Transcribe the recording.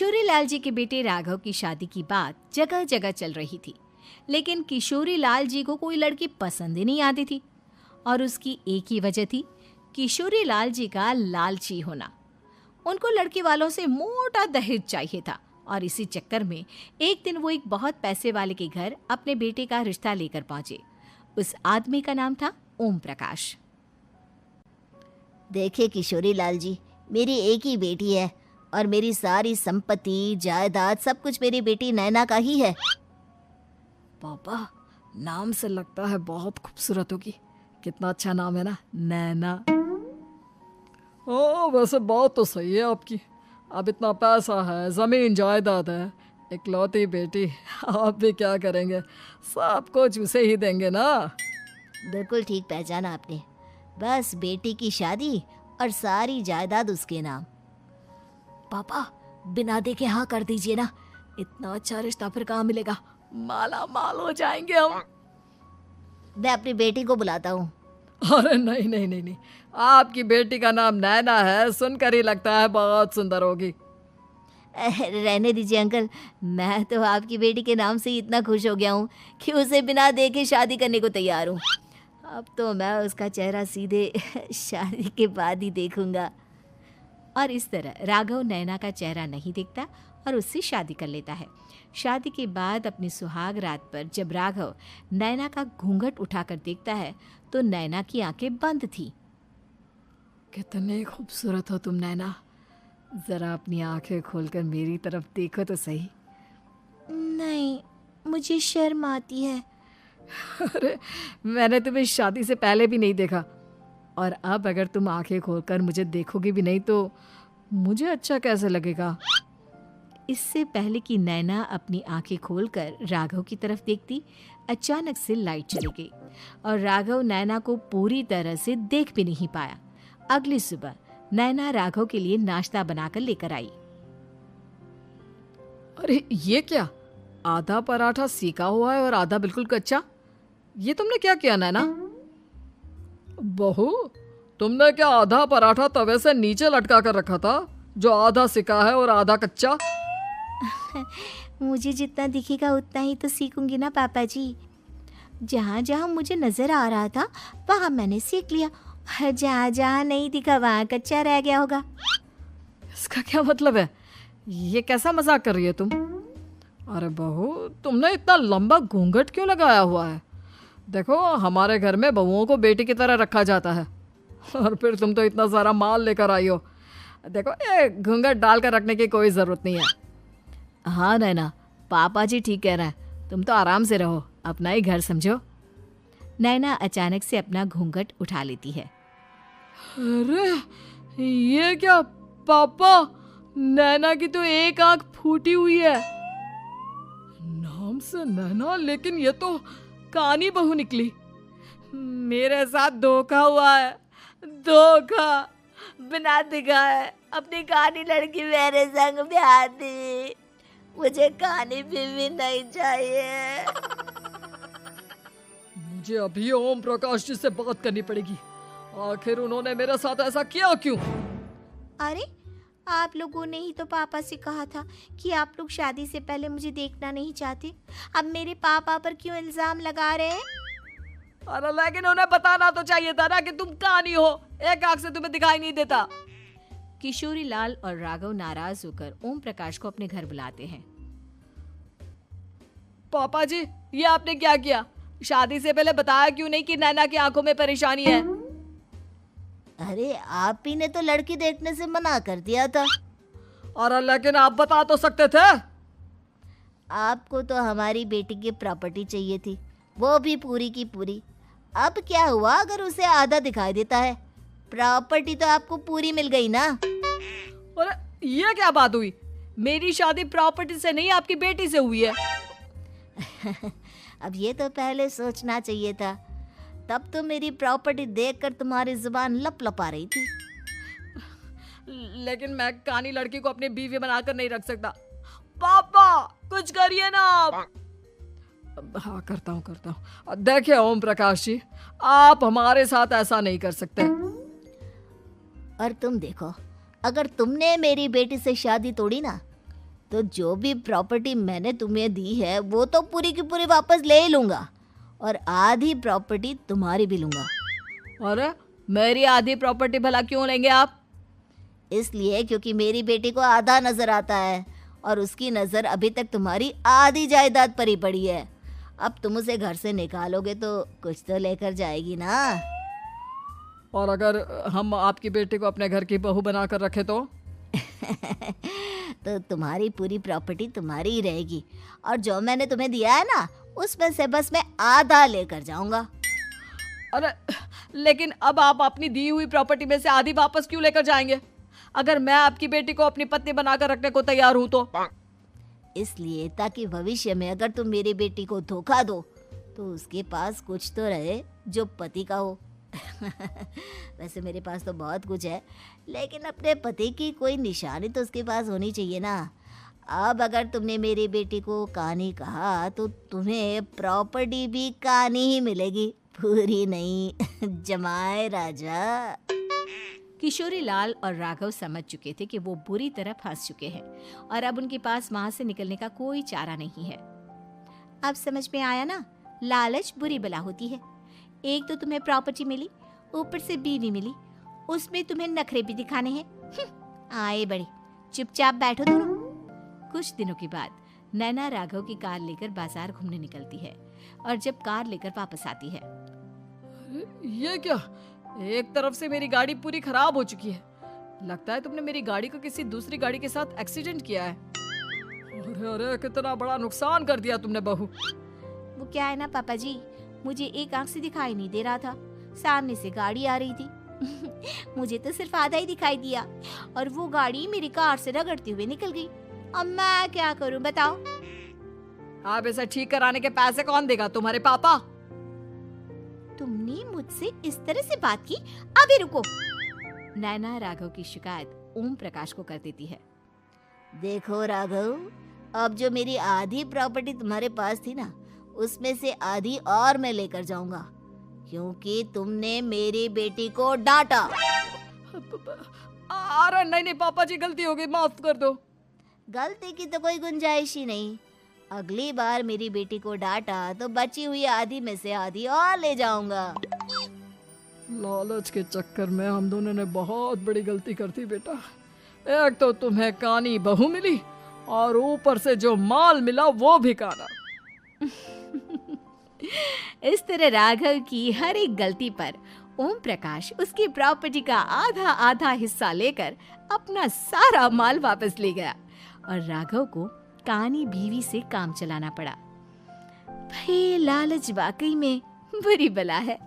किशोरी लाल जी के बेटे राघव की शादी की बात जगह जगह चल रही थी, लेकिन किशोरी लाल जी को कोई लड़की पसंद ही नहीं आती थी। और उसकी एक ही वजह थी, किशोरी लाल जी का लालची होना। उनको लड़की वालों से मोटा दहेज चाहिए था और इसी चक्कर में एक दिन वो एक बहुत पैसे वाले के घर अपने बेटे का रिश्ता लेकर पहुंचे। उस आदमी का नाम था ओम प्रकाश। देखिए किशोरी लाल जी, मेरी एक ही बेटी है और मेरी सारी संपत्ति जायदाद सब कुछ मेरी बेटी नैना का ही है। पापा, नाम से लगता है बहुत खूबसूरत होगी। कितना अच्छा नाम है ना, नैना। ओ, वैसे बात तो सही है आपकी। अब इतना पैसा है, जमीन जायदाद है, इकलौती बेटी, आप भी क्या करेंगे? सब कुछ उसे ही देंगे ना। बिल्कुल ठीक पहचाना आपने। बस बेटी की शादी और सारी जायदाद उसके नाम। पापा, बिना देखे हाँ कर दीजिए ना। इतना अच्छा रिश्ता फिर कहाँ मिलेगा? माला माल हो जाएंगे हम। मैं अपनी बेटी को बुलाता हूँ। अरे नहीं नहीं नहीं नहीं, आपकी बेटी का नाम नैना है, सुनकर ही लगता है बहुत सुंदर होगी। रहने दीजिए अंकल, मैं तो आपकी बेटी के नाम से ही इतना खुश हो गया हूँ कि उसे बिना देखे शादी करने को तैयार हूँ। अब तो मैं उसका चेहरा सीधे शादी के बाद ही देखूंगा। और इस तरह राघव नैना का चेहरा नहीं देखता और उससे शादी कर लेता है। शादी के बाद अपनी सुहाग रात पर जब राघव नैना का घूंघट उठाकर देखता है तो नैना की आंखें बंद थी। कितनी खूबसूरत हो तुम नैना, जरा अपनी आंखें खोलकर मेरी तरफ देखो तो सही। नहीं, मुझे शर्म आती है। अरे, मैंने तुम्हें शादी से पहले भी नहीं देखा, और अब अगर तुम आंखें खोलकर मुझे देखोगी भी नहीं तो मुझे अच्छा कैसे लगेगा? इससे पहले कि नैना अपनी आंखें खोलकर राघव की तरफ देखती, अचानक से लाइट चली गई और राघव नैना को पूरी तरह से देख भी नहीं पाया। अगली सुबह नैना राघव के लिए नाश्ता बनाकर लेकर आई। अरे ये क्या, आधा पराठा सेका हुआ है और आधा बिल्कुल कच्चा। ये तुमने क्या किया नैना? बहू, तुमने क्या आधा पराठा तवे से नीचे लटका कर रखा था, जो आधा सेका है और आधा कच्चा? मुझे जितना दिखेगा उतना ही तो सीखूंगी ना पापा जी। जहाँ जहाँ मुझे नजर आ रहा था वहाँ मैंने सीख लिया, जहाँ जहाँ नहीं दिखा वहाँ कच्चा रह गया होगा। इसका क्या मतलब है? ये कैसा मजाक कर रही है तुम? अरे बहू, तुमने इतना लंबा घूंघट क्यों लगाया हुआ है? देखो, हमारे घर में बहुओं को बेटी की तरह रखा जाता है, और फिर तुम तो इतना सारा माल लेकर आई हो। देखो, ये घूंघट डालकर रखने की कोई ज़रूरत नहीं है। हाँ नैना, पापा जी ठीक कह रहे हैं, तुम तो आराम से रहो, अपना ही घर समझो। नैना अचानक से अपना घूंघट उठा लेती है। अरे ये क्या पापा, नैना की तो एक आंख फूटी हुई है। नाम से नैना, लेकिन ये तो कानी बहू निकली। मेरे साथ धोखा हुआ है, धोखा। बिना दिखाए अपनी कानी लड़की मेरे संग ब्याह दी। मुझे कानी बीवी नहीं चाहिए। मुझे अभी ओम प्रकाश जी से बात करनी पड़ेगी। आखिर उन्होंने मेरे साथ ऐसा किया क्यों? अरे, आप लोगों ने ही तो पापा से कहा था कि आप लोग शादी से पहले मुझे देखना नहीं चाहते। अब मेरे पापा पर क्यों इल्जाम लगा रहे हैं? अरे लेकिन उन्हें बताना तो चाहिए था ना कि तुम कानी हो, एक आंख से तुम्हें दिखाई नहीं देता। किशोरी लाल और राघव नाराज होकर ओम प्रकाश को अपने घर बुलाते हैं। पापा जी, ये आपने क्या किया? शादी से पहले बताया क्यों नहीं कि नैना की आंखों में परेशानी है? अरे, आप ही ने तो लड़की देखने से मना कर दिया था। और लेकिन आप बता तो सकते थे। आपको तो हमारी बेटी की प्रॉपर्टी चाहिए थी, वो भी पूरी की पूरी। अब क्या हुआ अगर उसे आधा दिखाई देता है? प्रॉपर्टी तो आपको पूरी मिल गई ना। अरे ये क्या बात हुई? मेरी शादी प्रॉपर्टी से नहीं, आपकी बेटी से हुई है। अब ये तो पहले सोचना चाहिए था, तब तो मेरी प्रॉपर्टी देखकर तुम्हारी जुबान लप लपा रही थी। लेकिन मैं कानी लड़की को अपनी बीवी बनाकर नहीं रख सकता। पापा, कुछ करिए ना आप। हाँ, करता हूँ। देखिए ओम प्रकाश जी, आप हमारे साथ ऐसा नहीं कर सकते। और तुम देखो, अगर तुमने मेरी बेटी से शादी तोड़ी ना तो जो भी प्रॉपर्टी मैंने तुम्हें दी है वो तो पूरी की पूरी वापस ले ही लूँगा और आधी प्रॉपर्टी तुम्हारी भी लूँगा। अरे मेरी आधी प्रॉपर्टी भला क्यों लेंगे आप? इसलिए क्योंकि मेरी बेटी को आधा नजर आता है और उसकी नजर अभी तक तुम्हारी आधी जायदाद पर ही पड़ी है। अब तुम उसे घर से निकालोगे तो कुछ तो लेकर जाएगी ना। और अगर हम आपकी बेटी को अपने घर की बहू बना कर रखे तो? तो तुम्हारी पूरी प्रॉपर्टी तुम्हारी ही रहेगी और जो मैंने तुम्हें दिया है ना उसमें से बस मैं आधा लेकर जाऊंगा। अरे लेकिन अब आप अपनी दी हुई प्रॉपर्टी में से आधी वापस क्यों लेकर जाएंगे? अगर मैं आपकी बेटी को अपनी पत्नी बनाकर रखने को तैयार हूं तो? इसलिए ताकि भविष्य में अगर तुम मेरी बेटी को धोखा दो तो उसके पास कुछ तो रहे जो पति का हो। वैसे मेरे पास तो बहुत कुछ है लेकिन अपने पति की कोई निशानी तो उसके पास होनी चाहिए ना। अब अगर तुमने मेरी बेटी को कानी कहा तो तुम्हें प्रॉपर्टी भी कानी ही मिलेगी, पूरी नहीं। जमाए राजा। किशोरी लाल और राघव समझ चुके थे कि वो बुरी तरह फंस चुके हैं और अब उनके पास वहां से निकलने का कोई चारा नहीं है। अब समझ में आया ना, लालच बुरी बला होती है। एक तो तुम्हें प्रॉपर्टी मिली, ऊपर से बीवी मिली, उसमें तुम्हें नखरे भी दिखाने हैं। आए बड़े, चुपचाप बैठो दोनों। कुछ दिनों के बाद नैना राघव की कार लेकर बाजार घूमने निकलती है और जब कार लेकर वापस आती है, ये क्या? एक तरफ से मेरी गाड़ी पूरी खराब हो चुकी है। लगता है तुमने मेरी गाड़ी को किसी दूसरी गाड़ी के साथ एक्सीडेंट किया है। अरे अरे कितना बड़ा नुकसान कर दिया तुमने बहू। वो क्या है ना पापा जी, मुझे एक आंख से दिखाई नहीं दे रहा था, सामने से गाड़ी आ रही थी। मुझे तो सिर्फ आधा ही दिखाई दिया और वो गाड़ी मेरी कार से रगड़ते हुए निकल गई। अब मैं क्या करूं बताओ? आप इसे ठीक कराने के पैसे कौन देगा? तुम्हारे पापा? तुमने मुझसे इस तरह से बात की? अभी रुको। नैना राघव की शिकायत ओम प्रकाश को कर देती है। देखो राघव, अब जो मेरी आधी प्रॉपर्टी तुम्हारे पास थी ना उसमें से आधी और मैं लेकर जाऊंगा क्योंकि तुमने मेरी बेटी को डांटा। अरे नहीं नहीं पापा जी, गलती हो गई, माफ कर दो। गलती की तो कोई गुंजाइश ही नहीं। अगली बार मेरी बेटी को डांटा तो बची हुई आधी में से आधी और ले जाऊंगा। लालच के चक्कर में हम दोनों ने बहुत बड़ी गलती कर दी बेटा। एक तो तुम्हें कानी बहू मिली और ऊपर से जो माल मिला वो भी काना। इस तरह राघव की हर एक गलती पर ओम प्रकाश उसकी प्रॉपर्टी का आधा आधा हिस्सा लेकर अपना सारा माल वापस ले गया और राघव को कानी बीवी से काम चलाना पड़ा। भाई लालच वाकई में बुरी बला है।